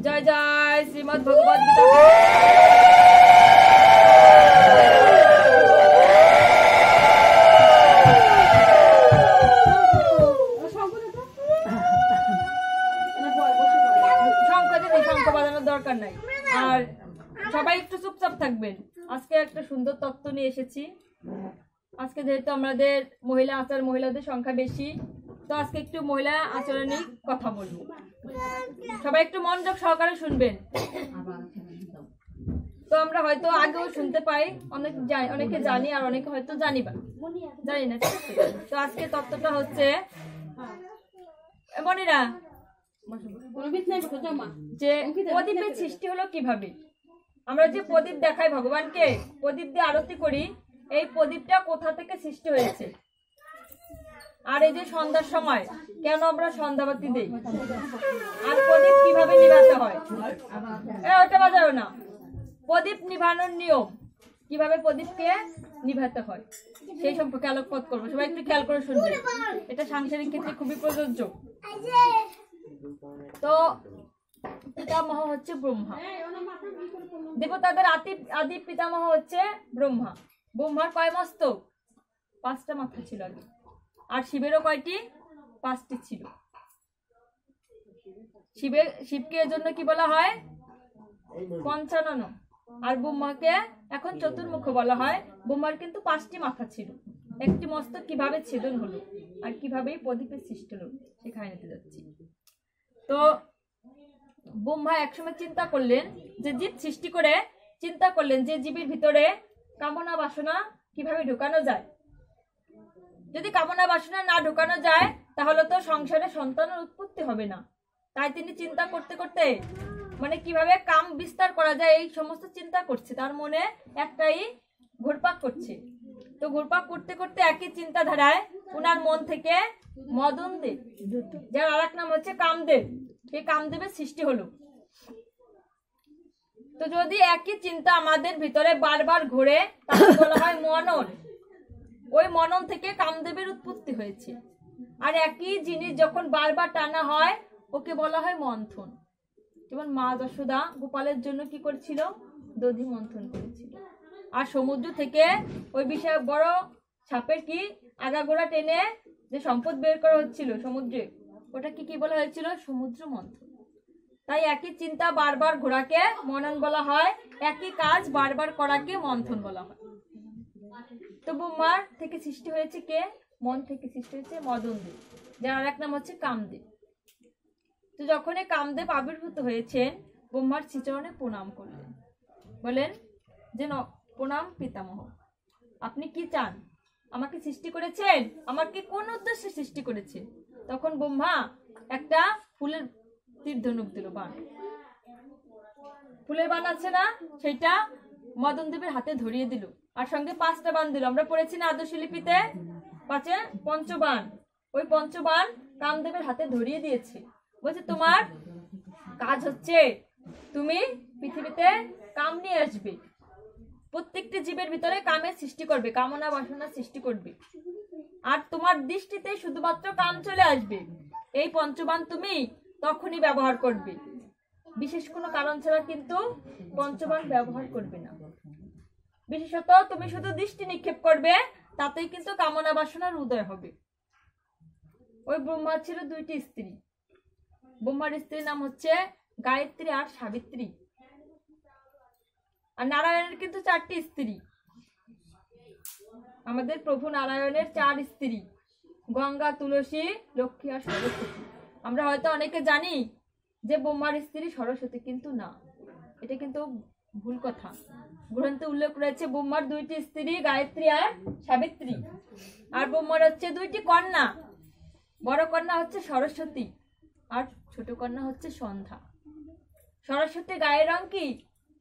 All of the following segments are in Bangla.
জয় জয় শ্রীমদ ভগবদ গীতা। শঙ্খ বাজানোর দরকার নাই। আর সবাই একটু চুপচাপ থাকবেন। আজকে একটা সুন্দর তত্ত্ব নিয়ে এসেছি। আজকে যেহেতু আমাদের মহিলা আচার, মহিলাদের সংখ্যা বেশি, তো আজকে একটু মহিলা আচরণে কথা বলবো। সবাই একটু মনোযোগ সহকারে শুনবেন। তো আমরা হয়তো আগেও শুনতে পাই, অনেকে জানি আর অনেকে হয়তো জানি না। তো আজকে তত্ত্বটা হচ্ছে মনিরা যে প্রদীপের সৃষ্টি হলো কিভাবে। আমরা যে প্রদীপ দেখাই ভগবানকে, প্রদীপ দিয়ে আরতি করি, এই প্রদীপটা কোথা থেকে সৃষ্টি হয়েছে। আর এই যে সন্ধ্যার সময় কেন আমরা সন্ধ্যাবাতি দেই, আর প্রদীপ কিভাবে নিভাতে হয়, ওটা বাজাও না। প্রদীপ নিভানোর নিয়ম, কিভাবে প্রদীপকে নিভাতে হয় সেই সম্পর্কে আলোকপাত করবো। সবাই একটু খেয়াল করে শুনবে, এটা সাংসারিক ক্ষেত্রে খুবই প্রযোজ্য। তো পিতামহ হচ্ছে ব্রহ্মা, দেবতাদের আদি পিতামহ হচ্ছে ব্রহ্মা। ব্রহ্মার কয় মস্তক? 5টা মাথা ছিল আগে। আর শিবেরও কয়টি? 5টি ছিল। শিবকে এর জন্য কি বলা হয়? পঞ্চানন। আর ব্রহ্মাকে এখন চতুর্মুখ বলা হয়। ব্রহ্মার কিন্তু 5টি মাথা ছিল। একটি মস্তক কিভাবে ছেদন হলো আর কিভাবে প্রদীপের সৃষ্টি হলো সেখানে নিতে যাচ্ছি। তো ব্রহ্মা একসময় চিন্তা করলেন, যে জীব সৃষ্টি করে চিন্তা করলেন যে জীবের ভিতরে কামনা বাসনা কিভাবে ঢুকানো যায়। যদি কামনা বাসনা না ঢুকানো যায় তাহলে তো সংসারে সন্তানের উৎপত্তি হবে না। তাই তিনি চিন্তা করতে করতে মানে কিভাবে কাম বিস্তার করা যায় এই সমস্ত চিন্তা করছে। তার মনে একটাই ঘুরপাক করছে। তো ঘুরপাক করতে করতে একই চিন্তাধারায় ওনার মন থেকে মদনদেব, যার আর এক নাম হচ্ছে কামদেব, এই কামদেবের সৃষ্টি হলো। তো যদি একই চিন্তা আমাদের ভিতরে বারবার ঘুরে তাকে বলা হয় মনন। ওই মনন থেকে কামদেবের উৎপত্তি হয়েছে। আর একই জিনিস যখন বারবার টানা হয় ওকে বলা হয় মন্থন। যেমন মা যশোদা গোপালের জন্য কি করেছিল? দধি মন্থন করেছিল। আর সমুদ্র থেকে ওই বিষয় বড় সাপের কি আগাগোড়া টেনে যে সম্পদ বের করা হচ্ছিল সমুদ্রে, ওটাকে কি বলা হয়েছিল? সমুদ্র মন্থন। তাই একই চিন্তা বারবার ঘোরাকে মনন বলা হয়, একই কাজ বারবার করাকে মন্থন বলা হয়। তো ব্রহ্মার থেকে সৃষ্টি হয়েছে কে? মন থেকে সৃষ্টি হয়েছে মদনদেব, যার আর এক নাম হচ্ছে কামদেব। তো যখন এই কামদেব আবির্ভূত হয়েছেন, ব্রহ্মার শ্রীচরণে প্রণাম করলেন, বলেন যে প্রণাম পিতামহ, আপনি কি চান? আমাকে সৃষ্টি করেছেন, আমাকে কোন উদ্দেশ্যে সৃষ্টি করেছে? তখন ব্রহ্মা একটা ফুলের তীর ধনুক দিল, বাণ, ফুলের বাণ আছে না, সেটা মদনদেবের হাতে ধরিয়ে দিল। আর সঙ্গে 5টা বাণ দিল। আমরা পড়েছি না আদর্শ লিপিতে 5 পঞ্চবাণ। ওই পঞ্চবাণ কামদেবের হাতে ধরিয়ে দিয়েছে। বলছে তোমার কাজ হচ্ছে তুমি পৃথিবীতে কাম নিয়ে আসবে, প্রত্যেকটি জীবের ভিতরে কামের সৃষ্টি করবে, কামনা বাসনা সৃষ্টি করবে। আর তোমার দৃষ্টিতে শুধুমাত্র কাম চলে আসবে। এই পঞ্চবাণ তুমি তখনই ব্যবহার করবে, বিশেষ কোনো কারণ ছাড়া কিন্তু পঞ্চবাণ ব্যবহার করবে না। বিশেষত তুমি শুধু দৃষ্টি নিক্ষেপ করবে, তাতেই কিন্তু কামনা বাসনার উদয় হবে। ওই ব্রহ্মার ছিল 2টি স্ত্রী। ব্রহ্মার স্ত্রীর নাম হচ্ছে গায়ত্রী আর সাবিত্রী। আর নারায়ণের কিন্তু 4টি স্ত্রী। আমাদের প্রভু নারায়ণের 4 স্ত্রী, গঙ্গা, তুলসী, লক্ষ্মী আর সরস্বতী। আমরা হয়তো অনেকে জানি যে ব্রহ্মার স্ত্রী সরস্বতী, কিন্তু না, এটা কিন্তু ভুল কথা। গ্রন্থে উল্লেখ রয়েছে ব্রহ্মার 2টি স্ত্রী, গায়ত্রী আর সাবিত্রী। আর ব্রহ্মার হচ্ছে 2টি কন্যা। বড় কন্যা হচ্ছে সরস্বতী আর ছোট কন্যা হচ্ছে সন্ধ্যা। সরস্বতী গায়ের রং কি?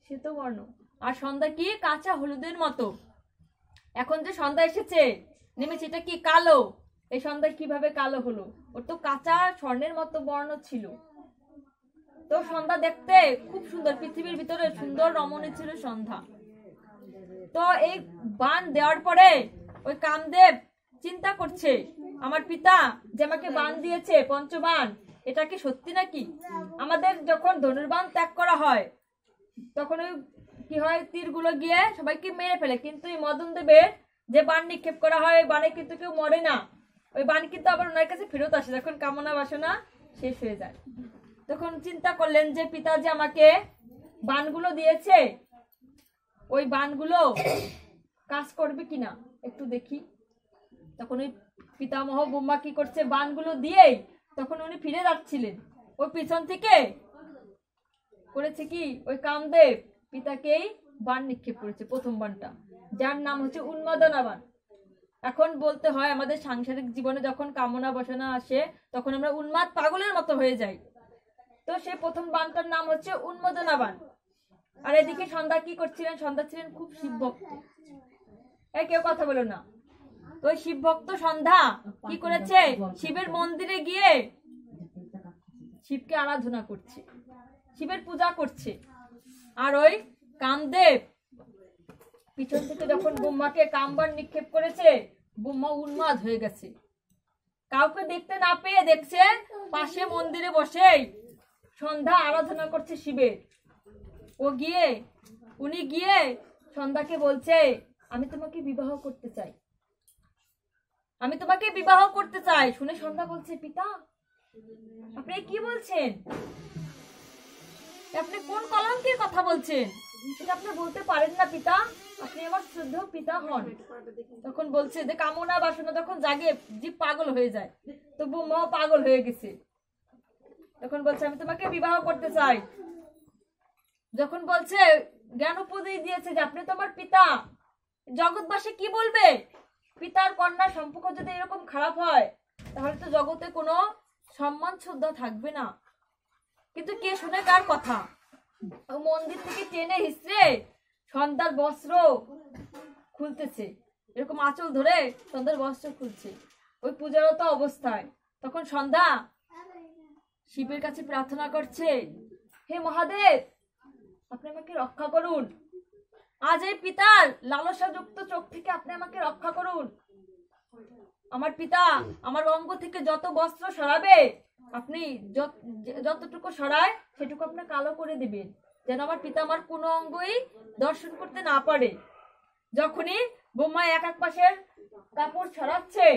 শ্বেতবর্ণ। আর সন্ধ্যা কি? কাঁচা হলুদের মতো। এখন যে সন্ধ্যা এসেছে নেমেছে, এটা কি? কালো। এই সন্ধ্যা কিভাবে কালো হলো? ওর তো কাঁচা স্বর্ণের মতো বর্ণ ছিল। তো সন্ধ্যা দেখতে খুব সুন্দর, পৃথিবীর ভিতরে সুন্দর রমণী ছিল সন্ধ্যা। তো এই বাণ দেওয়ার পরে ওই কামদেব চিন্তা করছে, আমার পিতা যে আমাকে বাণ দিয়েছে পঞ্চবাণ, এটা কি সত্যি নাকি? আমাদের যখন ধনুর্বাণ ত্যাগ করা হয় তখন ওই কি হয়, তীরগুলো গিয়ে সবাইকে মেরে ফেলে, কিন্তু এই মদন দেবের যে বাণ নিক্ষেপ করা হয় ওই বাণে কিন্তু কেউ মরে না, ওই বাণ কিন্তু আবার ওনার কাছে ফেরত আসে যখন কামনা বাসনা শেষ হয়ে যায়। তখন চিন্তা করলেন যে পিতা যে আমাকে বাণগুলো দিয়েছে ওই বাণগুলো কাজ করবে কিনা একটু দেখি। তখন ওই পিতামহ ব্রহ্মা কি করছে, বাণগুলো দিয়েই তখন উনি ফিরে যাচ্ছিলেন, ওই পিছন থেকে করেছে কি, ওই কামদেব পিতাকেই বাণ নিক্ষেপ করেছে, প্রথম বাণটা, যার নাম হচ্ছে উন্মাদনা বাণ। এখন বলতে হয় আমাদের সাংসারিক জীবনে যখন কামনা বাসনা আসে তখন আমরা উন্মাদ পাগলের মতো হয়ে যাই, তো সেই প্রথম বাণটার নাম হচ্ছে উন্মাদনা বাণ। আর এদিকে সন্ধ্যা কি করছিলেন, সন্ধ্যা ছিলেন খুব শিব ভক্ত, কেউ কথা বলো না। তো ওই শিব ভক্ত সন্ধ্যা কি করেছে, শিবের মন্দিরে গিয়ে শিবকে আরাধনা করছে, শিবের পূজা করছে। আর ওই কামদেব পিছন থেকে যখন ব্রহ্মাকে কামবাণ নিক্ষেপ করেছে, ব্রহ্মা উন্মাদ হয়ে গেছে, কাউকে দেখতে না পেয়ে দেখছে পাশে মন্দিরে বসেই সন্ধ্যা আরাধনা করছে শিবের। উনি গিয়ে সন্ধ্যাকে বলছে, আমি তোমাকে বিবাহ করতে চাই, আমি তোমাকে বিবাহ করতে চাই। শুনে সন্ধ্যা বলছে, পিতা আপনি কি বলছেন, আপনি কোন কলঙ্কের কথা বলছেন, সেটা আপনি বলতে পারেন না পিতা, আপনি আমার শ্রদ্ধেয় পিতা হন। তখন বলছে যে কামনা বাসনা যখন জাগে জীব পাগল হয়ে যায়, তো ব্রহ্মাও পাগল হয়ে গেছে। তখন বলছে আমি তোমাকে বিবাহ করতে চাই। যখন বলছে জ্ঞান উপদেশ দিয়েছে যে আপনি তো আমার পিতা, জগৎবাসী কি বলবে, পিতার কন্যার সম্পর্ক যদি এরকম খারাপ হয় তাহলে তো জগতে কোনো সম্মান শ্রদ্ধা থাকবে না। কিন্তু কে শুনে কার কথা, মন্দির থেকে টেনে হিসড়ে সন্ধ্যার বস্ত্র খুলতেছে, এরকম আঁচল ধরে সন্ধ্যার বস্ত্র খুলছে ওই পূজারত অবস্থায়। তখন সন্ধ্যা শিবের কাছে প্রার্থনা করছে, হে মহাদেব আপনি আমাকে রক্ষা করুন, আজ এই পিতার লালসাযুক্ত চোখ থেকে আপনি আমাকে রক্ষা করুন। আমার পিতা আমার অঙ্গ থেকে যত বস্ত্র সরাবে আপনি যতটুকু সরায় সেটুকু আপনি কালো করে দিবেন, যেন আমার পিতা আমার কোনো অঙ্গই দর্শন করতে না পারে। যখনই ব্রহ্মা এক এক পাশের কাপড় ছড়াচ্ছে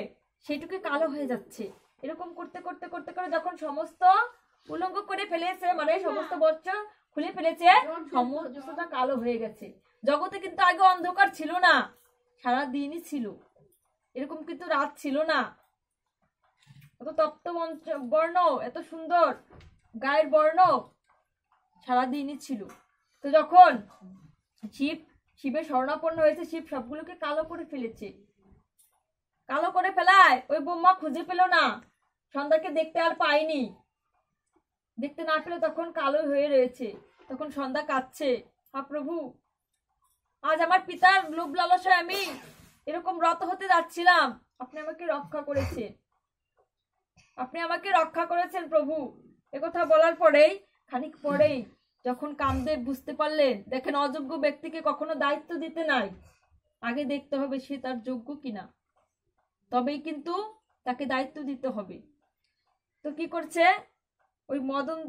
সেটুকু কালো হয়ে যাচ্ছে, এরকম করতে করতে করতে করে যখন সমস্ত উলঙ্গ করে ফেলেছে, মানে সমস্ত বস্ত্র খুলে ফেলেছে, সমস্তটা কালো হয়ে গেছে। জগতে কিন্তু আগে অন্ধকার ছিল না, সারা দিনই ছিল, এরকম কিন্তু রাত ছিল না। এত তপ্ত বর্ণ, এত সুন্দর গায়ের বর্ণ সারা দিনই ছিল। তো যখন শিবের শরণাপন্ন হয়েছে, শিব সবগুলোকে কালো করে ফেলেছে। কালো করে ফেলায় ওই ব্রহ্মা খুঁজে পেল না, সন্ধ্যাকে দেখতে আর পায়নি, দেখতে না পেলে তখন কালো হয়ে রয়েছে। তখন সন্ধ্যা কাঁদছে, হা প্রভু আজ আমার পিতার লোভ লালসায় আমি এরকম রত হতে যাচ্ছিলাম, আপনি আমাকে রক্ষা করেছেন, আপনি আমাকে রক্ষা করেছেন প্রভু। একথা বলার পরেই খানিক পরেই যখন কামদেব বুঝতে পারলেন, দেখেন অযোগ্য ব্যক্তিকে কখনো দায়িত্ব দিতে নাই, আগে দেখতে হবে সে তার যোগ্য কিনা, তবেই কিন্তু তাকে দায়িত্ব দিতে হবে। তো কি করছে, ওই মদন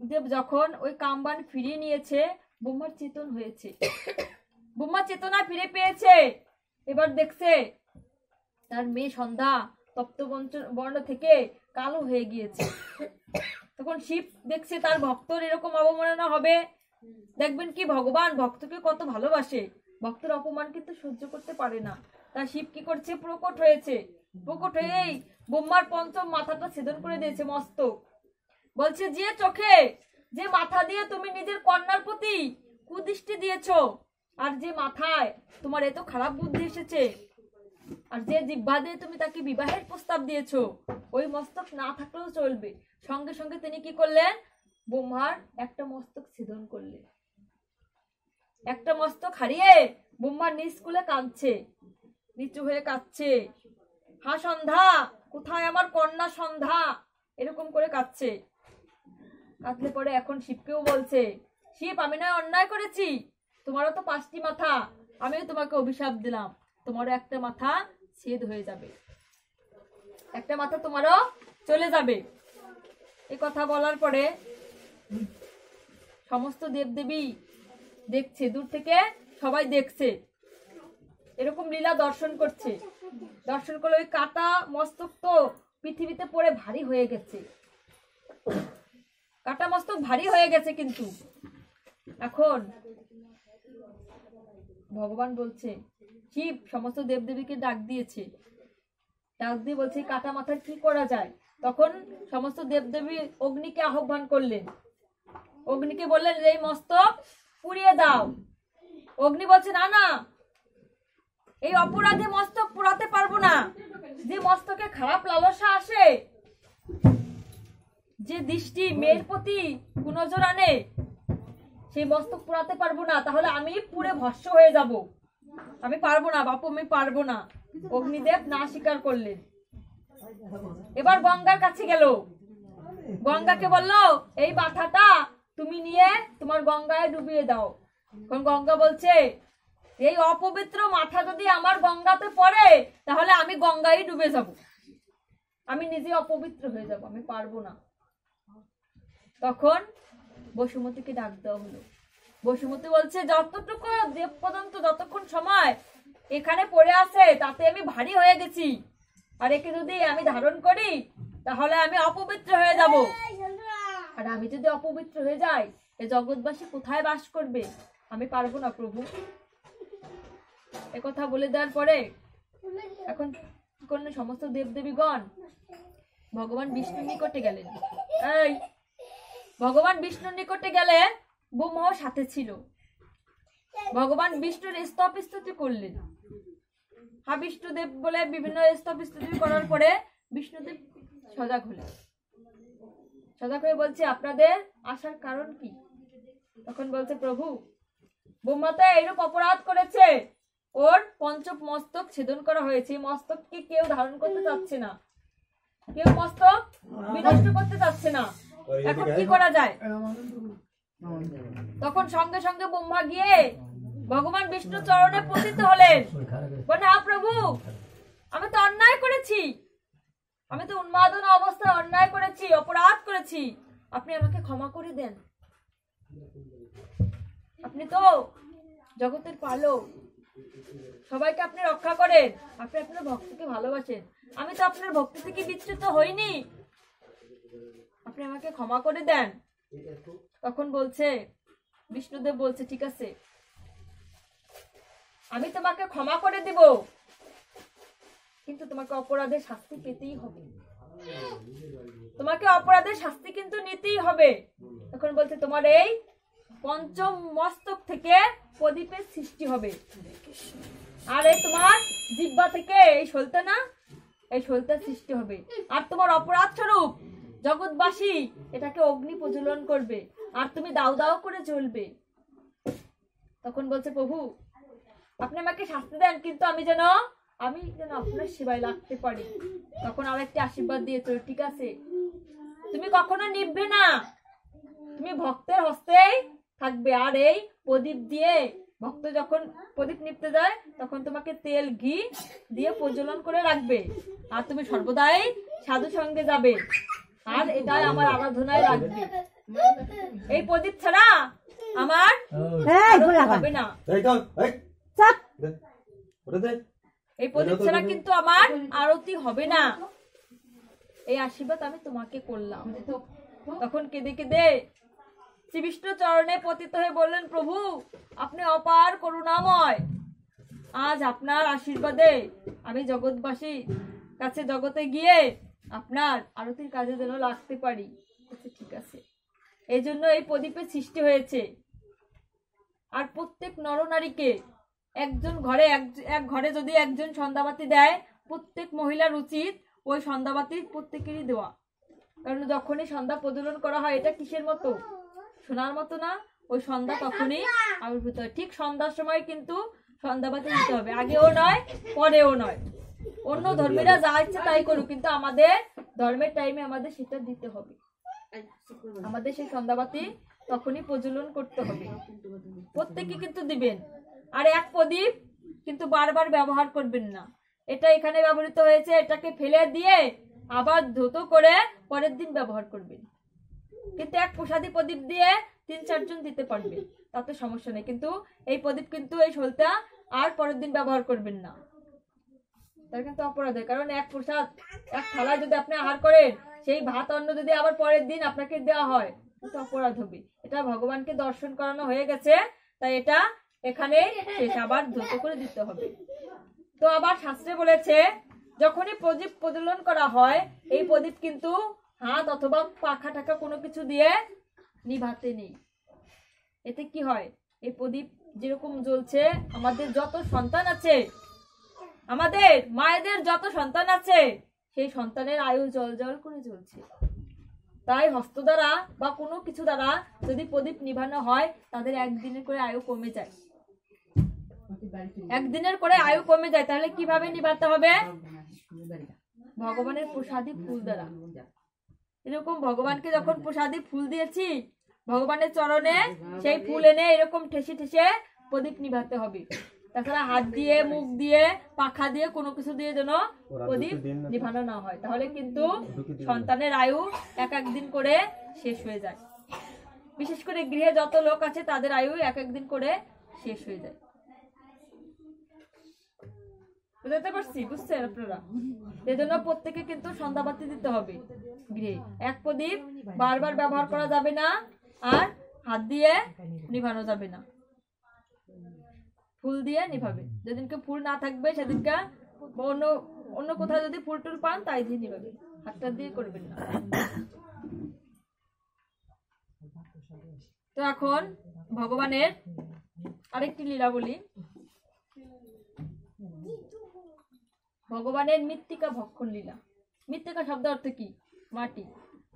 দেব যখন ওই কামবাণ ফিরিয়ে নিয়েছে, ব্রহ্মার চেতন হয়েছে, ব্রহ্মা চেতনা ফিরে পেয়েছে। এবার দেখছে তার মেয়ে সন্ধ্যা তপ্ত বর্ণ থেকে কালো হয়ে গিয়েছে। তখন শিব দেখছে তার ভক্তর এরকম অবমাননা হবে, দেখবেন কি ভগবান ভক্তকে কত ভালোবাসে, ভক্তের অপমান কিন্তু সহ্য করতে পারে না। তাই শিব কি করছে, প্রকট হয়েছে, প্রকট হয়েই ব্রহ্মার পঞ্চম মাথাটা ছেদন করে দিয়েছে, মস্তক। বলছে যে চোখে যে মাথা দিয়ে তুমি নিজের কন্যার প্রতি কুদৃষ্টি দিয়েছো, আর যে মাথায় তোমার এত খারাপ বুদ্ধি এসেছে, আর যে জিহ্বা দিয়ে তুমি তাকে বিবাহের প্রস্তাব দিয়েছো, ওই মস্তক না থাকলেও চলবে। সঙ্গে সঙ্গে তিনি কি করলেন, ব্রহ্মার একটা মস্তক ছেদন করলেন। একটা মস্তক হারিয়ে ব্রহ্মার নিজ কুলে কাঁদছে, নিচু হয়ে কাঁদছে, হা সন্ধ্যা কোথায় আমার কন্যা সন্ধ্যা, এরকম করে কাঁদছে। কাঁদলে পরে এখন শিবকেও বলছে, শিব আমি নয় অন্যায় করেছি, তোমারও তো 5টি মাথা, আমিও তোমাকে অভিশাপ দিলাম, তোমারও একটা মাথা ছেদ হয়ে যাবে, একটা মাথা তোমারও চলে যাবে। এই কথা বলার পরে সমস্ত দেবদেবী দেখছে, দূর থেকে সবাই দেখছে, এরকম লীলা দর্শন করছে। দর্শন করলে ওই কাটা মস্তক তো পৃথিবীতে পড়ে ভারী হয়ে গেছে, কাটা মস্তক ভারী হয়ে গেছে। কিন্তু এখন ভগবান বলছে, শিব সমস্ত দেবদেবীকে ডাক দিয়েছে, ডাক দিয়ে বলছে কাটা মাথার কি করা যায়। তখন সমস্ত দেবদেবী অগ্নিকে আহ্বান করলেন, অগ্নিকে বললেন এই মস্তক পুড়িয়ে দাও। অগ্নি বলছে না না, এই অপরাধী মস্তক পোড়াতে পারবো না। যে মস্তকে খারাপ লালসা আসে, যে দৃষ্টি মেয়ের প্রতি কুনজর আনে, সেই মস্তক পোড়াতে পারবো না। তাহলে আমি পুড়ে ভস্ম হয়ে যাব, আমি পারবো না বাপু, আমি পারবো না। অগ্নিদেব না স্বীকার করলেন। এবার গঙ্গার কাছে গেল, গঙ্গাকে বললো এই মাথাটা তুমি নিয়ে তোমার গঙ্গায় ডুবিয়ে দাও। কারণ গঙ্গা বলছে এই অপবিত্র মাথা যদি আমার গঙ্গাতে পড়ে তাহলে আমি গঙ্গায় ডুবে যাব, আমি নিজে অপবিত্র হয়ে যাব, আমি পারবো না। তখন বসুমতীকে ডাক দেওয়া হলো। বসুমতী বলছে যতটুকু দেব পর্যন্ত যতক্ষণ সময় এখানে পড়ে আছে তাতে আমি ভারী হয়ে গেছি, আর একে যদি আমি ধারণ করি তাহলে আমি অপবিত্র হয়ে যাব। আর আমি যদি অপবিত্র হয়ে যাই এই জগৎবাসী কোথায় বাস করবে, আমি পারবো না প্রভু। একথা বলে দেওয়ার পরে এখন কি করলেন সমস্ত দেবদেবীগণ ভগবান বিষ্ণুর নিকটে গেলেন। এই ভগবান বিষ্ণুর নিকটে গেলে ব্রহ্মাও সাথে ছিল। ভগবান বিষ্ণুর স্তব স্তুতি করলেন। হ্যাঁ বিষ্ণুদেব বলে বিভিন্ন স্তব স্তুতি করার পরে বিষ্ণুদেব সজাগ হলেন। সজাগ হয়ে বলছে আপনাদের আসার কারণ কি? তখন বলছে প্রভু ব্রহ্মাতা এরূপ অপরাধ করেছে, ওর পঞ্চম মস্তক ছেদন করা হয়েছে। মস্তককে কেউ ধারণ করতে চাচ্ছে না, কেউ মস্তক বিনষ্ট করতে চাচ্ছে না, এখন কি করা যায়? তখন সঙ্গে সঙ্গে ব্রহ্মা গিয়ে ভগবান বিষ্ণু চরণে পতিত হলেন। বলে প্রভু আমি তো অন্যায় করেছি, আমি তো উন্মাদনা অবস্থায় অন্যায় করেছি, অপরাধ করেছি, আপনি আমাকে ক্ষমা করে দেন। আপনি তো জগতের পালক, সবাইকে আপনি রক্ষা করেন, আপনি আপনার ভক্তকে ভালোবাসেন, আমি তো আপনার ভক্তি থেকে বিচ্যুত হইনি, আপনি আমাকে ক্ষমা করে দেন। তখন বলছে বিষ্ণুদেব বলছে ঠিক আছে আমি তোমাকে ক্ষমা করে দিব, কিন্তু তোমাকে অপরাধের শাস্তি পেতেই হবে, তোমাকে অপরাধের শাস্তি কিন্তু নিতেই হবে। তখন বলছে তোমার এই পঞ্চম মস্তক থেকে প্রদীপের সৃষ্টি হবে, আর এই তোমার জিহ্বা থেকে এই সলতা না এই সলতার সৃষ্টি হবে, আর তোমার অপরাধ স্বরূপ জগৎবাসী এটাকে অগ্নি প্রজ্বলন করবে, আর তুমি দাও দাও করে জ্বলবে। তখন বলছে প্রভু আপনি আমাকে শাস্তি দেন, কিন্তু আমি যেন আপনার সেবায় লাগতে পারি। তখন আর একটি আশীর্বাদ দিয়েছে, ঠিক আছে তুমি কখনো নিভবে না, তুমি ভক্তের হস্তেই থাকবে, আর এই প্রদীপ দিয়ে ভক্ত যখন প্রদীপ নিভতে যায় তখন তোমাকে তেল ঘি দিয়ে প্রজ্বলন করে রাখবে, আর তুমি সর্বদাই সাধু সঙ্গে যাবে, আর এটাই আমার আরাধনায় রাখবে। এই প্রদীপ ছাড়া আমার হবে না, এই প্রদীপ ছাড়া কিন্তু আমার আরতি হবে না, এই আশীর্বাদ আমি তোমাকে করলাম। তখন কেঁদে কেঁদে শ্রী বিষ্ণু চরণে পতিত হয়ে বললেন প্রভু আপনি অপার করুণাময়, আজ আপনার আশীর্বাদে আমি জগৎবাসী কাছে জগতে গিয়ে আপনার আরতির কাজে যেন লাগতে পারি। ঠিক আছে, এই জন্য এই প্রদীপের সৃষ্টি হয়েছে। আর প্রত্যেক নরনারীকে একজন ঘরে এক ঘরে যদি একজন সন্ধ্যাবাতি দেয়, প্রত্যেক মহিলার উচিত ওই সন্ধ্যাবাতি প্রত্যেকেরই দেওয়া, কারণ যখনই সন্ধ্যা প্রজ্বলন করা হয় এটা কিসের মতো, সোনার মতো না, ওই সন্ধ্যা তখনই আবির্ভূত হয়। ঠিক সন্ধ্যার সময় কিন্তু সন্ধ্যাবাতি দিতে হবে, আগেও নয় পরেও নয়। অন্য ধর্মীরা যা ইচ্ছে তাই করুক, কিন্তু আমাদের ধর্মের টাইমে আমাদের সেটা দিতে হবে, আমাদের সেই সন্ধ্যাবাতি তখনই প্রজ্বলন করতে হবে, প্রত্যেকে কিন্তু দিবেন। আর এক প্রদীপ কিন্তু বারবার ব্যবহার করবেন না, এটা এখানে ব্যবহৃত হয়েছে এটাকে ফেলে দিয়ে আবার ধুতো করে পরের দিন ব্যবহার করবেন, কিন্তু এক প্রসাদী প্রদীপ দিয়ে 3-4 জন দিতে পারবে, তাতে সমস্যা নেই। কিন্তু এই প্রদীপ কিন্তু এই শোলটা আর পরের দিন ব্যবহার করবেন না, তার কিন্তু অপরাধ হয়। কারণ এক প্রসাদ, এক থালায় যদি আপনি আহার করেন, সেই ভাত অন্ন যদি আবার পরের দিন আপনাকে দেওয়া হয়, কিন্তু অপরাধ হবে। এটা ভগবানকে দর্শন করানো হয়ে গেছে, তাই এটা এখানে শেষ, আবার দ্রুত করে দিতে হবে। তো আবার শাস্ত্রে বলেছে, যখনই প্রদীপ প্রজ্বলন করা হয়, এই প্রদীপ কিন্তু হাত অথবা পাখা টাকা কোনো কিছু দিয়ে নিভাতে নেই। এতে কি হয়, এই প্রদীপ যেরকম জ্বলছে, আমাদের যত সন্তান আছে, আমাদের মায়েদের যত সন্তান আছে, সেই সন্তানের আয়ু জল জল করে জ্বলছে। তাই হস্ত দ্বারা বা কোনো কিছু দ্বারা যদি প্রদীপ নিভানো হয়, তাদের একদিনের করে আয়ু কমে যায়, একদিনের করে আয়ু কমে যায়। তাহলে কিভাবে নিভাতে হবে? ভগবানের প্রসাদী ফুল দ্বারা। এরকম ভগবানকে যখন প্রসাদী ফুল দিয়েছি ভগবানের চরণে, সেই ফুল এনে এরকম ঠেসে ঠেসে প্রদীপ নিভাতে হবে। তাছাড়া হাত দিয়ে, মুখ দিয়ে, পাখা দিয়ে কোনো কিছু দিয়ে যেন প্রদীপ নিভানো না হয়, তাহলে কিন্তু সন্তানের আয়ু এক দিন করে শেষ হয়ে যায়। বিশেষ করে গৃহে যত লোক আছে তাদের আয়ু এক দিন করে শেষ হয়ে যায়। বুঝতে পারছি? বুঝছেন আপনারা? এজন্য প্রত্যেকে কিন্তু সন্ধ্যাবাতি দিতে হবে গৃহে। এক প্রদীপ বারবার ব্যবহার করা যাবে না, আর হাত দিয়ে নিভানো যাবে না, ফুল দিয়ে নিভাবে। যেদিনকে ফুল না থাকবে সেদিনকে অন্য অন্য কোথাও যদি ফুল টুল পান তাই দিয়ে নিভাবে, হাতটা দিয়ে করবেন না। তো এখন ভগবানের আরেকটি লীলা বলি। ভগবানের মৃত্তিকা ভক্ষণ লীলা। মৃত্তিকা শব্দ অর্থ কি? মাটি।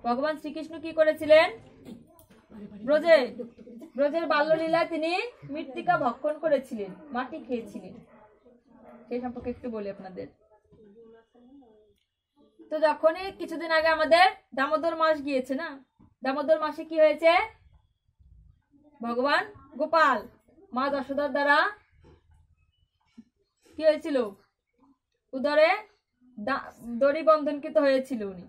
ভগবান শ্রীকৃষ্ণ কি করেছিলেন? ব্রজের বাল্যলীলায় তিনি মৃত্তিকা ভক্ষণ করেছিলেন, মাটি খেয়েছিলেন। সেই সম্পর্কে একটু বলি আপনাদের। তো যখনই কিছুদিন আগে আমাদের দামোদর মাস গিয়েছে না, দামোদর মাসে কি হয়েছে? ভগবান গোপাল মা যশোদার দ্বারা কি হয়েছিল? উদরে দড়ি বন্ধনকৃত হয়েছিল। উনি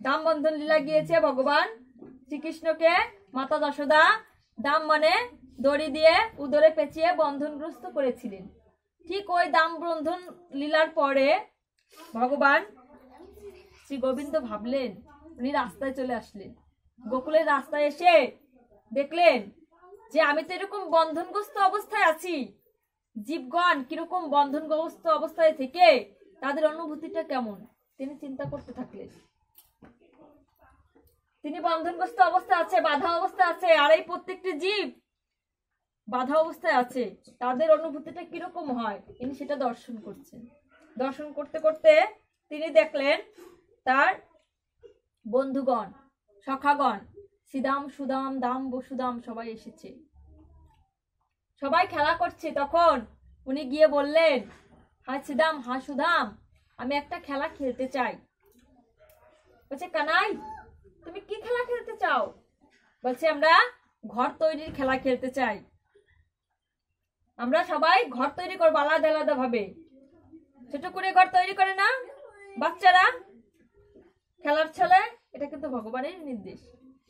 দাম বন্ধন লীলা গিয়েছে। ভগবান শ্রীকৃষ্ণকে মাতা যশোদা দাম মানে দড়ি দিয়ে উদরে পেঁচিয়ে বন্ধনগ্রস্ত করেছিলেন। ঠিক ওই দাম বন্ধন লীলার পরে ভগবান শ্রী গোবিন্দ ভাবলেন, উনি রাস্তায় চলে আসলেন। গোকুলের রাস্তায় এসে দেখলেন যে আমি তো এরকম বন্ধনগ্রস্ত অবস্থায় আছি, জীবগণ কিরকম বন্ধনগ্রস্ত অবস্থায় থেকে তাদের অনুভূতিটা কেমন, তিনি চিন্তা করতে থাকলেন। তিনি বন্ধনগ্রস্ত অবস্থা আছে, বাধা অবস্থা আছে, আর এই প্রত্যেকটি জীব বাধা অবস্থায় আছে, তাদের অনুভূতিটা কিরকম হয় তিনি সেটা দর্শন করছেন। দর্শন করতে করতে তিনি দেখলেন তার বন্ধুগণ, সখাগণ, সিদাম, সুদাম, দাম, বসুদাম সবাই এসেছে, সবাই খেলা করছে। তখন উনি গিয়ে বললেন, হ্যাঁ সিদাম, হ্যাঁ সুদাম, আমি একটা খেলা খেলতে চাই। বলছে, কানাই তুমি কি খেলা খেলতে চাও? বলছে, আমরা ঘর তৈরির খেলা খেলতে চাই। আমরা সবাই ঘর তৈরি করবো আলাদা আলাদা ভাবে। ছোট করে ঘর তৈরি করে না বাচ্চারা খেলার ছলে? এটা কিন্তু ভগবানের নির্দেশ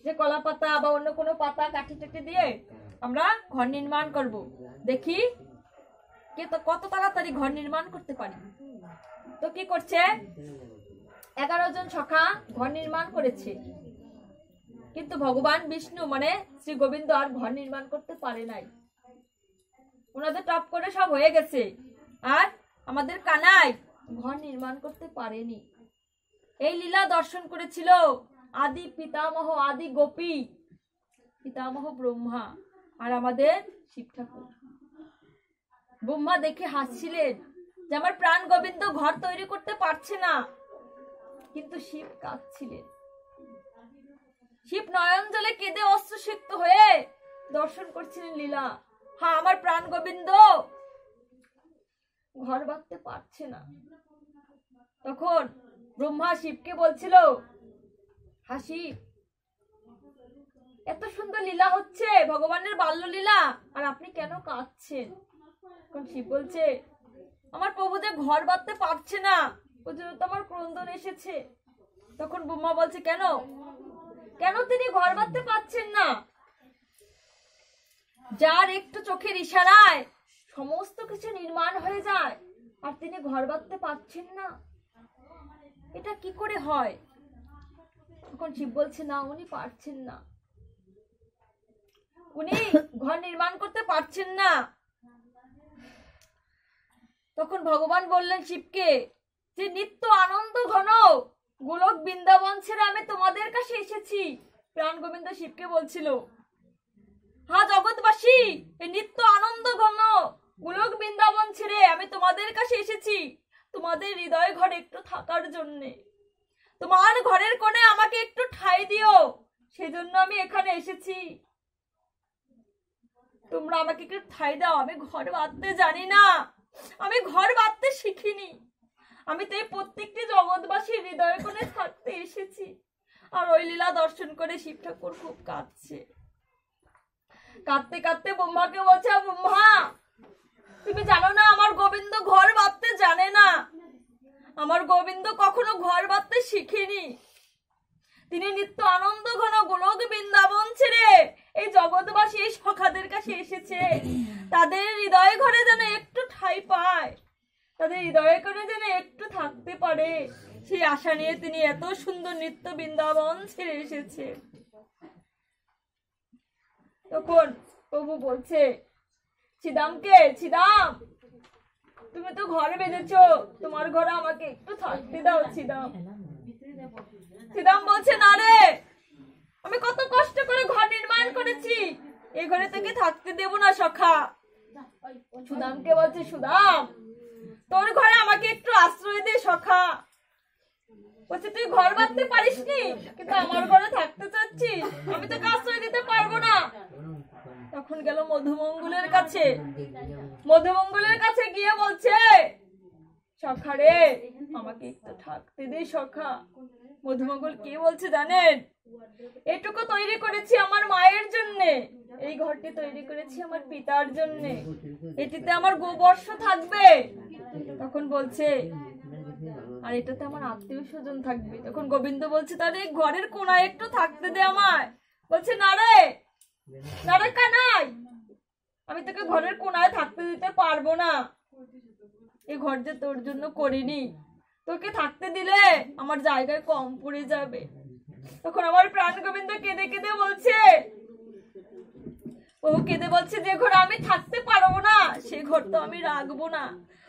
যে কলা পাতা বা অন্য কোনো পাতা কাঠি টাঠি দিয়ে আমরা ঘর নির্মাণ করব, দেখি কে তো কত তাড়াতাড়ি ঘর নির্মাণ করতে পারি। তো কি করছে, 11 জন সখা ঘর নির্মাণ করেছে, কিন্তু ভগবান বিষ্ণু মানে শ্রী গোবিন্দ আর ঘর নির্মাণ করতে পারে নাই। ওনাদের টপ করে সব হয়ে গেছে, আর আমাদের কানাই ঘর নির্মাণ করতে পারেনি। এই লীলা দর্শন করেছিল আদি পিতামহ, আদি গোপী পিতামহ ব্রহ্মা আর আমাদের শিব ঠাকুর। ব্রহ্মা দেখে হাসছিলেন যে আমার প্রাণ গোবিন্দ ঘর তৈরি করতে পারছে না, কিন্তু শিব কাঁদছিলেন। শিব নয়ন জলে কেঁদে অশ্রুসিক্ত হয়ে দর্শন করছিলেন লীলা। হ্যাঁ, আমার প্রাণ গোবিন্দ ঘর বাঁধতে পারছে না। তখন ব্রহ্মা শিবকে বলছিল, হাসি এত সুন্দর লীলা হচ্ছে, ভগবানের বাল্য লীলা, আর আপনি কেন কাঁদছেন? তখন শিব বলছে, আমার প্রভু যে ঘর বাঁধতে পারছে না, ওই জন্য তো আমার ক্রন্দন এসেছে। তখন ব্রহ্মা বলছে, কেন? কেন তিনি ঘর বাঁধতে পারছেন না? যার একটু চোখের ইশারায় সমস্ত কিছু নির্মাণ হয়ে যায়, আর তিনি ঘর বাঁধতে পারছেন না, এটা কি করে হয়? তখন শিব বলছে না, উনি পারছেন না, উনি ঘর নির্মাণ করতে পারছেন না। তখন ভগবান বললেন শিবকে যে নিত্য আনন্দ ঘন গোলক বৃন্দাবন ছেড়ে আমি তোমাদের কাছে এসেছি। প্রাণ গোবিন্দ শিবকে বলছিল, হ্যাঁ জগৎবাসী, এই নিত্য আনন্দ ঘন গোলক বৃন্দাবন ছেড়ে আমি তোমাদের কাছে এসেছি তোমাদের হৃদয় ঘরে একটু থাকার জন্যে। তোমার ঘরের কোণে আমাকে একটু ঠাঁই দিও, সেজন্য আমি এখানে এসেছি। তোমরা আমাকে একটু ঠাঁই দাও, আমি ঘর বাঁধতে জানি না, আমি ঘর বাঁধতে শিখিনি। আমি তো এই প্রত্যেকটি জগৎবাসীর হৃদয় কোণে থাকতে এসেছি। আর ওই লীলা দর্শন করে শিব ঠাকুর খুব কাঁদছে। কাঁদতে কাঁদতে ব্রহ্মাকে বলছে, ব্রহ্মা তুমি জানো না আমার গোবিন্দ ঘর বাঁধতে জানে না, আমার গোবিন্দ কখনো ঘর বাঁধতে শিখেনি। তিনি নিত্য আনন্দ ঘন গোলক বৃন্দাবন ছেড়ে এই জগৎবাসী এই সখাদের কাছে এসেছে, তাদের হৃদয় ঘরে যেন একটু ঠাঁই পায়, তাদের হৃদয় ঘরে যেন একটু থাকতে পারে, সেই আশা নিয়ে তিনি এত সুন্দর নিত্য বৃন্দাবন ছেড়ে এসেছে। তখন প্রভু বলছে ছিদামকে, ছিদাম তুমি তো ঘর বেঁধেছো, তোমার ঘরে আমাকে একটু থাকতে দাও ছিদাম। ছিদাম বলছে না রে, আমি কত কষ্ট করে ঘর নির্মাণ করেছি, এই ঘরে তোকে থাকতে দেব না সখা। সুদামকে বলছে, সুদাম তোর ঘরে আমাকে একটু আশ্রয় দে সখা। বলছে তুই ঘর বাঁধতে পারিসনি, কিন্তু আমার ঘরে থাকতে চাচ্ছিস, আমি তোকে আশ্রয় দিতে পারবো না। তখন গেল মধুমঙ্গলের কাছে, মধুমঙ্গলের কাছে গিয়ে বলছে, সখা রে আমাকে একটু থাকতে দে সখা। মধুমঙ্গল কি বলছে জানেন, এটুকু তৈরি করেছি আমার মায়ের জন্যে, এই ঘরটি তৈরি করেছি আমার পিতার জন্যে, এটিতে আমার গোবর্ষ থাকবে। তখন বলছে আর এটাতে আমার আত্মীয় স্বজন থাকবে। তখন গোবিন্দ বলছে তাহলে এই ঘরের কোনায় একটু থাকতে দে আমায়। বলছে না রে, না রে কানাই, আমি তোকে ঘরের কোনায় থাকতে দিতে পারবো না, এই ঘর যে তোর জন্য করিনি, তোকে থাকতে দিলে আমার জায়গায় কম পড়ে যাবে। তখন আমার প্রাণ গোবিন্দ কেঁদে কেঁদে বলছে, ও কেঁদে বলছে যে ঘরে আমি থাকতে পারবো না সে ঘর তো আমি রাখবো না।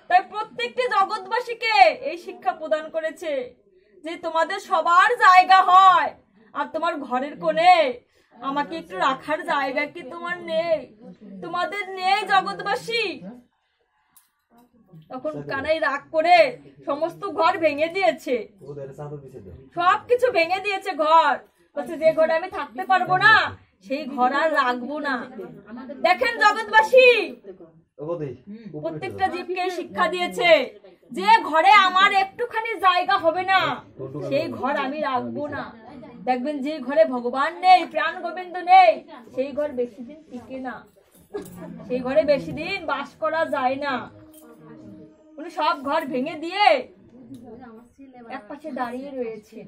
তাই প্রত্যেকটি জগৎবাসীকে এই শিক্ষা প্রদান করেছে যে তোমাদের সবার জায়গা হয়, আর তোমার ঘরের কোণে আমাকে একটু রাখার জায়গা কি তোমার নেই? তোমাদের নেই জগৎবাসী। তখন কানাই রাগ করে সমস্ত ঘর ভেঙে দিয়েছে, সবকিছু ভেঙে দিয়েছে ঘর। বলছে যে ঘরে আমি থাকতে পারবো না সেই ঘর আর রাখবো না। দেখেন জগৎবাসী প্রত্যেকটা জীবকে শিক্ষা দিয়েছে যে ঘরে আমার একটুখানি জায়গা হবে না সেই ঘর আমি রাখবো না। দেখবেন যে ঘরে ভগবান নেই, প্রাণ গোবিন্দ নেই, সেই ঘর বেশি দিন টিকে না, সেই ঘরে বেশি দিন বাস করা যায় না। উনি সব ঘর ভেঙে দিয়ে এক পাশে দাঁড়িয়ে রয়েছে।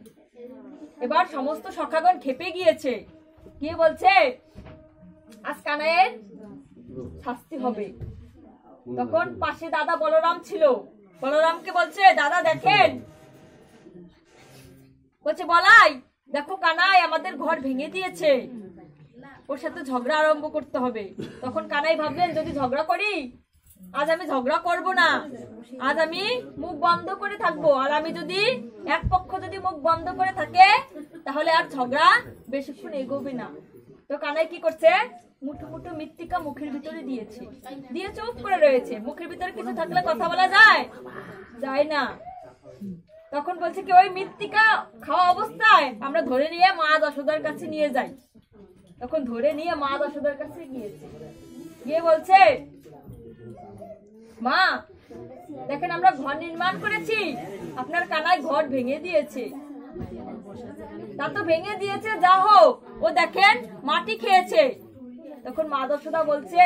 এবার সমস্ত সখাগণ খেপে গিয়েছে, গিয়ে বলছে আজ কানাইয়ের শাস্তি হবে। তখন পাশে দাদা বলরাম ছিল, বলরামকে বলছে দাদা দেখেন, বলছে বলাই দেখো কানাই আমাদের ঘর ভেঙে দিয়েছে, ওর সাথে ঝগড়া আরম্ভ করতে হবে। তখন কানাই ভাবলেন যদি ঝগড়া করি, আজ আমি ঝগড়া করব না, আজ আমি মুখ বন্ধ করে থাকবো। আর আমি যদি এক পক্ষ যদি মুখ বন্ধ করে থাকে তাহলে আর ঝগড়া বেশিক্ষণ এগোবে না। তো কানাই কি করছে, মুঠো মুঠো মৃত্তিকা মুখের ভিতরে দিয়েছে, দিয়ে চুপ করে রয়েছে। মুখের ভিতরে কিছু থাকলে কথা বলা যায়? যায় না। তখন বলছে কি ওই মৃত্তিকা খাওয়া অবস্থায় আমরা ধরে নিয়ে মা যশোদার কাছে নিয়ে যাই। তখন ধরে নিয়ে মা যশোদার কাছে গিয়েছে, গিয়ে বলছে মা দেখেন আমরা ঘর নির্মাণ করেছি, আপনার কানাই ঘর ভেঙে দিয়েছে। তা তো ভেঙে দিয়েছে যা হোক, ও দেখেন মাটি খেয়েছে। তখন মা যশোদা বলছে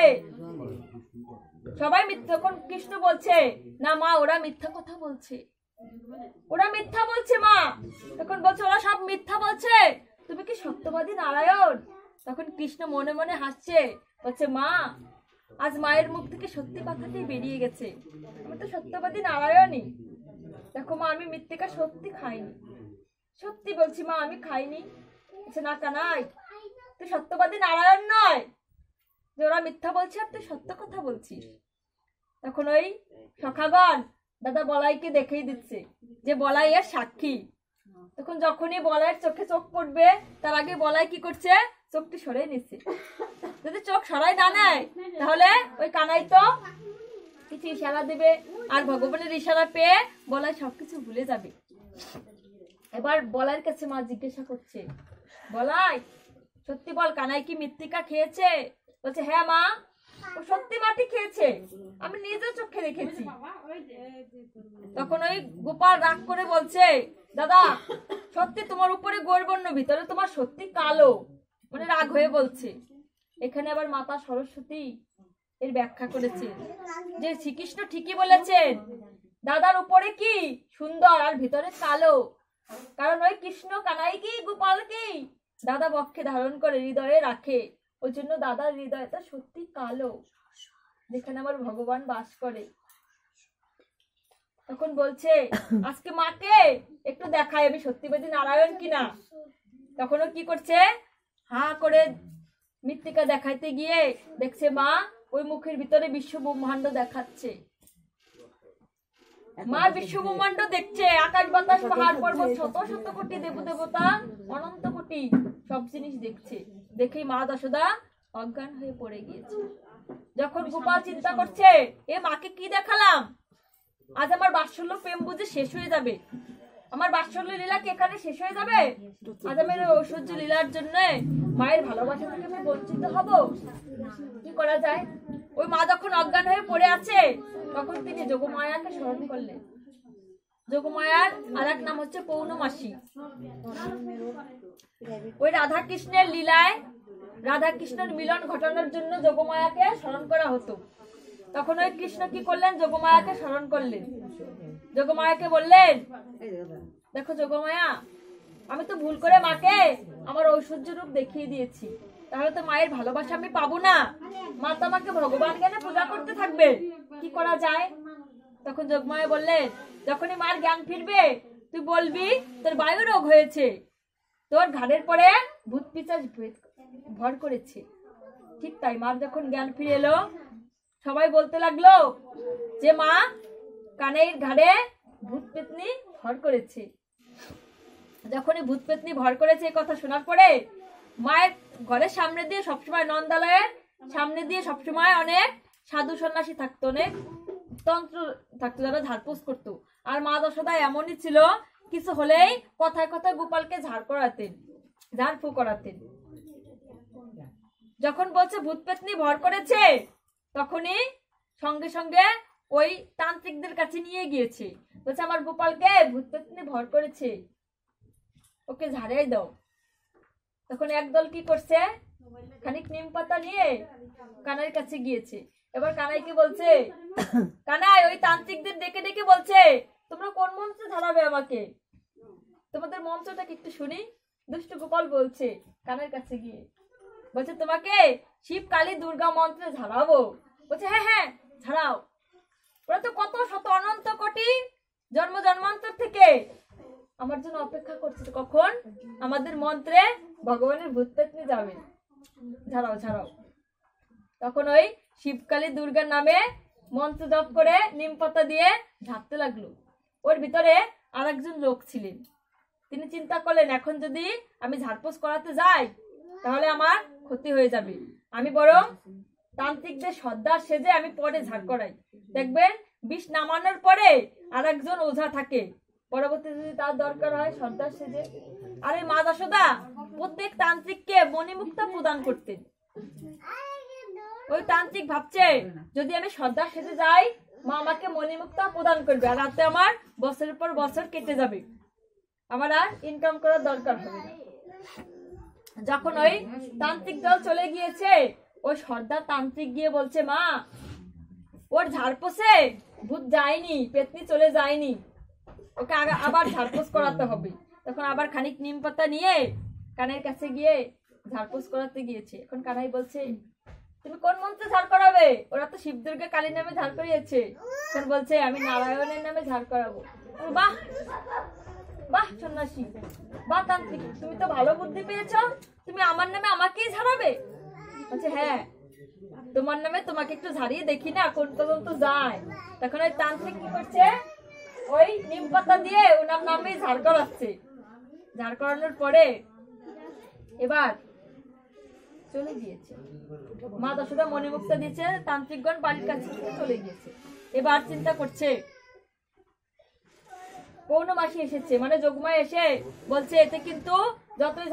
সবাই মিথ্যা। তখন কৃষ্ণ বলছে না মা ওরা মিথ্যা কথা বলছে, ওরা মিথ্যা বলছে মা। তখন বলছে ওরা সব মিথ্যা বলছে, তুমি কি সত্যবাদী নারায়ণ? তখন কৃষ্ণ মনে মনে হাসছে, বলছে মা আজ মায়ের মুখ থেকে সত্যি কথাটাই বেরিয়ে গেছে, আমি তো সত্যবাদী নারায়ণই। দেখো মা, আমি মৃত্তিকা সত্যি খাইনি, সত্যি বলছি মা, আমি খাইনি। না কানাই, তুই সত্যবাদী নারায়ণ নয়, যে ওরা মিথ্যা বলছে আর তুই সত্য কথা বলছিস। তখন ওই সখাগণ দাদা বলাইকে দেখেই দিচ্ছে যে বলাই এর সাক্ষী। তখন যখনই বলাইয়ের চোখে চোখ পড়বে তার আগে বলাই কি করছে, চোখটি সরাই নিচ্ছে। যদি চোখ সরাই না নেয় তাহলে ওই কানাই তো কিছু ইশারা দিবে, আর ভগবানের ইশারা পেয়ে বলাই সবকিছু ভুলে যাবে। এবার বলাইয়ের কাছে মা জিজ্ঞাসা করছে, বলাই সত্যি বল, কানাই কি মৃত্তিকা খেয়েছে? বলছে হ্যাঁ মা, ও সত্যি মাটি খেয়েছে, আমি নিজের চোখে দেখেছি। তখন ওই গোপাল রাগ করে বলছে, দাদা সত্যি তোমার উপরে গোলবর্ণ, ভিতরে তোমার সত্যি কালো, মানে রাগ হয়ে বলছে। এখানে আবার মাতা সরস্বতী এর ব্যাখ্যা করেছে যে শ্রীকৃষ্ণ ঠিকই বলেছেন, দাদার উপরে কি সুন্দর আর ভিতরে কালো, কারণ ওই কৃষ্ণ কানাই কি গোপাল কি দাদা বক্ষে ধারণ করে হৃদয়ে রাখে, ওই জন্য দাদার হৃদয়টা সত্যি কালো, যেখানে আমার ভগবান বাস করে। তখন বলছে আজকে মাকে একটু দেখাই আমি সত্যিবাদী নারায়ণ কিনা। তখন ও কি করছে, হা করে মৃত্তিকা দেখাইতে গিয়ে দেখছে মা ওই মুখের ভিতরে বিশ্ব ব্রহ্মাণ্ড দেখাচ্ছে। মা বিশ্ব ব্রহ্মাণ্ড দেখছে, আকাশ বাতাস পাহাড় পর্বত শত শত কোটি দেব দেবতা অনন্ত কোটি সব জিনিস দেখছে। দেখেই মা যশোদা অজ্ঞান হয়ে পড়ে গিয়েছে। যখন গোপাল চিন্তা করছে এ মাকে কি দেখালাম, আজ আমার বাৎসল্য প্রেম বুঝে শেষ হয়ে যাবে, আমার বাৎসল্য লীলা কি এখানে শেষ হয়ে যাবে? আজ আমার ঐশ্বর্য লীলার জন্য মায়ের ভালোবাসা থেকে আমি বঞ্চিত হব, কি করা যায়? ওই মা যখন অজ্ঞান হয়ে পড়ে আছে তখন তিনি যোগমায়াকে স্মরণ করলেন। যোগমায়ার আর এক নাম হচ্ছে পৌর্ণমাসী। ওই রাধা কৃষ্ণের লীলায় রাধা কৃষ্ণের মিলন ঘটানোর জন্য যোগমায়াকে স্মরণ করা হতো। তখন ওই কৃষ্ণ কি করলেন, যোগমায়াকে স্মরণ করলেন। যোগমায়াকে বললেন, দেখো যোগমায়া, আমি তো ভুল করে মাকে আমার ঐশ্বর্য রূপ দেখিয়ে দিয়েছি, তাহলে তো মায়ের ভালোবাসা আমি পাবো না, মা তো আমাকে ভগবান জ্ঞানে পূজা করতে থাকবে, কি করা যায়? তখন যোগমায়া বললেন, যখনই মার জ্ঞান ফিরবে তুই বলবি তোর বায়ু রোগ হয়েছে, তোর ঘাড়ের পরে ভূত পিশাচ ভর করেছে। ঠিক তাই, মার যখন জ্ঞান ফিরে এলো সবাই বলতে লাগলো যে মা কানের ঘাড়ে ভূত পেতনি ভর করেছে। যখনই ভূত পেতনি ভর করেছে এই কথা শোনার পরে মায়ের ঘরের সামনে দিয়ে সবসময়, নন্দালয়ের সামনে দিয়ে সবসময় অনেক সাধু সন্ন্যাসী থাকতো, অনেক তন্ত্র থাকতো যারা ঝাড়পোছ করতো। আর মা যশোদা এমনই ছিল, কিছু হলেই কথায় কথায় গোপালকে ঝাড় করাতেন, ঝাড়ফু করাতেন। যখন বলছে ভূত পেতনি ভর করেছে তখনই সঙ্গে সঙ্গে ওই তান্ত্রিকদের কাছে নিয়ে গিয়েছে, বলছে আমার গোপালকে ভূত পেতনি ভর করেছে, ওকে ঝাড়াই দাও। তখন একদল কি করছে, খানিক নিম পাতা নিয়ে কানাইয়ের কাছে গিয়েছে। এবার কানাইকে বলছে, কানাই ওই তান্ত্রিকদের ডেকে ডেকে বলছে তোমরা কোন মন্ত্রে ঝাড়াবে আমাকে, তোমাদের মন্ত্রটা কি একটু শুনি। দুষ্ট গোপাল বলছে কানাইয়ের কাছে গিয়ে, বলছে তোমাকে শিব কালী দুর্গা মন্ত্রে ঝাড়াবো। বলছে হ্যাঁ হ্যাঁ ঝাড়াও, ওরা তো কত শত অনন্ত কোটি জন্ম জন্মান্তর থেকে আমার জন্য অপেক্ষা করছে, কখন আমাদের মন্ত্রে ভগবানের ভূত পেতনি যাবে, ঝাড়াও ঝাড়াও। তখন ওই শিবকালী দুর্গার নামে মন্ত্র জপ করে নিম পাতা দিয়ে ঝাড়তে লাগলো। ওর ভিতরে আর একজন লোক ছিলেন, তিনি চিন্তা করলেন এখন যদি আমি ঝাড়পোছ করাতে যাই তাহলে আমার ক্ষতি হয়ে যাবে, আমি বরং তান্ত্রিকদের সর্দার সেজে আমি পরে ঝাড় করাই, দেখবেন বিষ নামানোর পরে আর একজন ওঝা থাকে, পরবর্তী যদি তার দরকার হয় সর্দার সেজে। আর এই মা যশোদা প্রত্যেক তান্ত্রিককে মণিমুক্তা প্রদান করতেন। ওই তান্ত্রিক ভাবছে যদি আমি সর্দার সেজে যাই মা আমাকে মণিমুক্তা প্রদান করবে, আর রাতে আমার বছরের পর বছর কেটে যাবে, আমার আর ইনকাম করার দরকার হবে না। যখন ওই তান্ত্রিক দল চলে গিয়েছে ওই সর্দার তান্ত্রিক গিয়ে বলছে মা ওর ঝাড়পোষে ভূত যায়নি, পেতনি চলে যায়নি, ওকে আবার ঝাড়পোষ করাতে হবে। তখন আবার খানিক নিম পাতা নিয়ে কানাইয়ের কাছে গিয়ে ঝাড়পোছ করাতে গিয়েছে। এখন কানাই বলছে, তুমি কোন মন্ত্রে ঝাড় করাবে? ওরা তো শিব দুর্গা কালী নামে ঝাড় করিয়েছে। এখন বলছে আমি নারায়ণের নামে ঝাড় করাবো। বাহ বাহ সন্ন্যাসী, বাহ তান্ত্রিক, তুমি তো ভালো বুদ্ধি পেয়েছো, তুমি আমার নামে আমাকেই ঝাড়াবে? বলছে হ্যাঁ, তোমার নামে তোমাকে একটু ঝাড়িয়ে দেখি না কোন পর্যন্ত যায়। তখন ওই তান্ত্রিক কি করছে, ওই নিম পাতা দিয়ে ওনার নামে ঝাড় করাচ্ছে। ঝাড় করানোর পরে এবার চলে গিয়েছে। মা দশটা মণিমুক্তা দিয়েছে, তান্ত্রিকগণ বাড়ির কাছে থেকে চলে গিয়েছে। এবার চিন্তা করছে, পৌর্ণমাসী এসেছে, মানে যোগমায় এসে বলছে এতে কিন্তু যতই